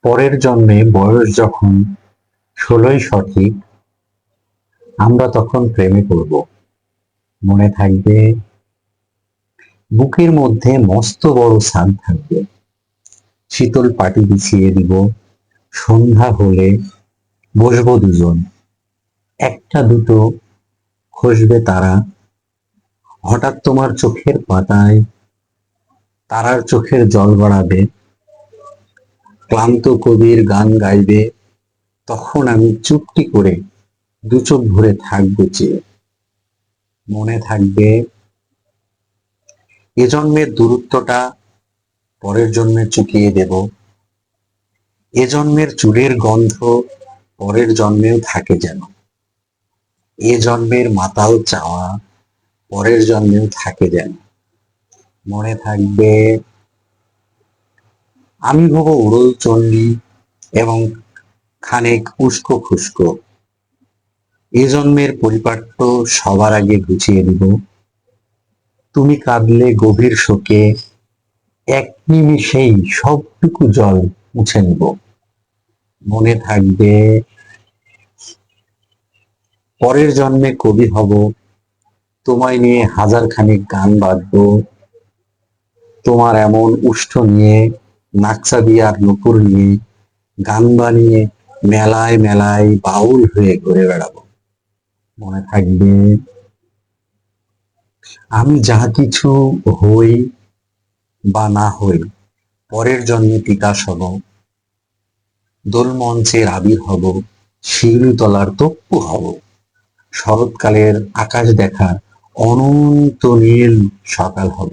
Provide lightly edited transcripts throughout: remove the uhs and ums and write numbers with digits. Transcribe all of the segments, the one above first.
পরের জন্মে বয়স যখন 16ই সঠিক, আমরা তখন প্রেমে পড়ব। মনে থাকবে বুকের মধ্যে মস্ত বড় ছাদ থাকবে, শীতল পাটি বিছিয়ে দিব, সন্ধ্যা হলে বসবো দুজন, একটা দুটো খসবে তারা, হঠাৎ তোমার চোখের পাতায় তারার চোখের জল গড়াবে, ক্লান্ত কবির গান গাইবে, তখন আমি চুপটি করে দু চোখ ভরে থাকবো চেয়ে। মনে থাকবে এ জন্মের দূরত্বটা পরের জন্মে চুকিয়ে দেব, এ জন্মের চুলের গন্ধ পরের জন্মেও থাকে যেন, এ জন্মের মাতাল চাওয়া পরের জন্মেও থাকে যেন। মনে থাকবে আমি হব উড়ল চণ্ডী এবং খানেক উস্কো খুস্কো, এ জন্মের পরিপাট্য সবার আগে ঘুচিয়ে দিব, তুমি কাঁদলে গভীর শোকে এক নিমিষেই সবটুকু জল মুছে নিব। মনে থাকবে পরের জন্মে কবি হব, তোমায় নিয়ে হাজার খানেক গান বাঁধবো, তোমার এমন উষ্ঠ নিয়ে, নাকসাদিয়ার নুপুর নিয়ে গান বানিয়ে মেলায় মেলায় বাউল হয়ে ঘুরে বেড়াবো। মনে থাকবে আমি যা কিছু হই বা না হই, পরের জন্মে তিতাস হব, দোলমঞ্চের আবির হব, শিউলিতলার তপ্পু হব, শরৎকালের আকাশ দেখার অনন্ত নীল সকাল হব।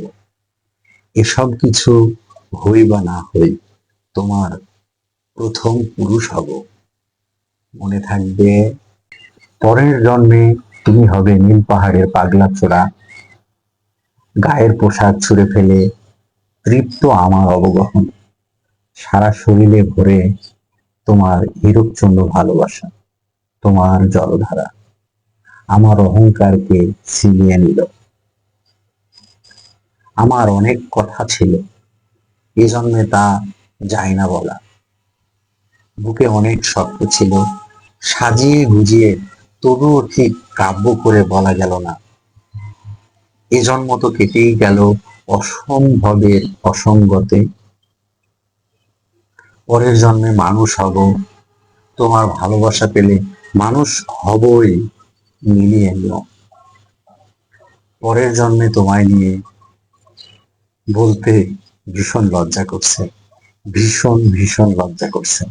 এসব কিছু হই বা না হই, তোমার প্রথম পুরুষ হব। মনে থাকবে পরের জন্মে তুমি হবে নীল পাহাড়ের পাগলা চোরা, গায়ের পোশাক ছুঁড়ে ফেলে তৃপ্ত আমার অবগহন, সারা শরীরে ভরে তোমার হীরকচন্দ্র ভালোবাসা, তোমার জলধারা আমার অহংকারকে ছিনিয়ে নিল। আমার অনেক কথা ছিল, এ জন্মে তা যায় না বলা, বুকে অনেক স্বপ্ন ছিল, সাজিয়ে গুজিয়ে তবুও ঠিক কাব্য করে বলা গেল না। এ জন্ম তো কেটেই গেল অসম্ভবের অসঙ্গতে, পরের জন্মে মানুষ হব, তোমার ভালোবাসা পেলে মানুষ হবই মিলিয়ে নিও। পরের জন্মে তোমায় নিয়ে বলতে ভীষণ লজ্জা করছে, ভীষণ ভীষণ লজ্জা করছে।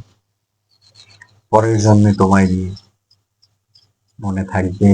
পরের জন্মে তোমায় নিয়ে মনে থাকবে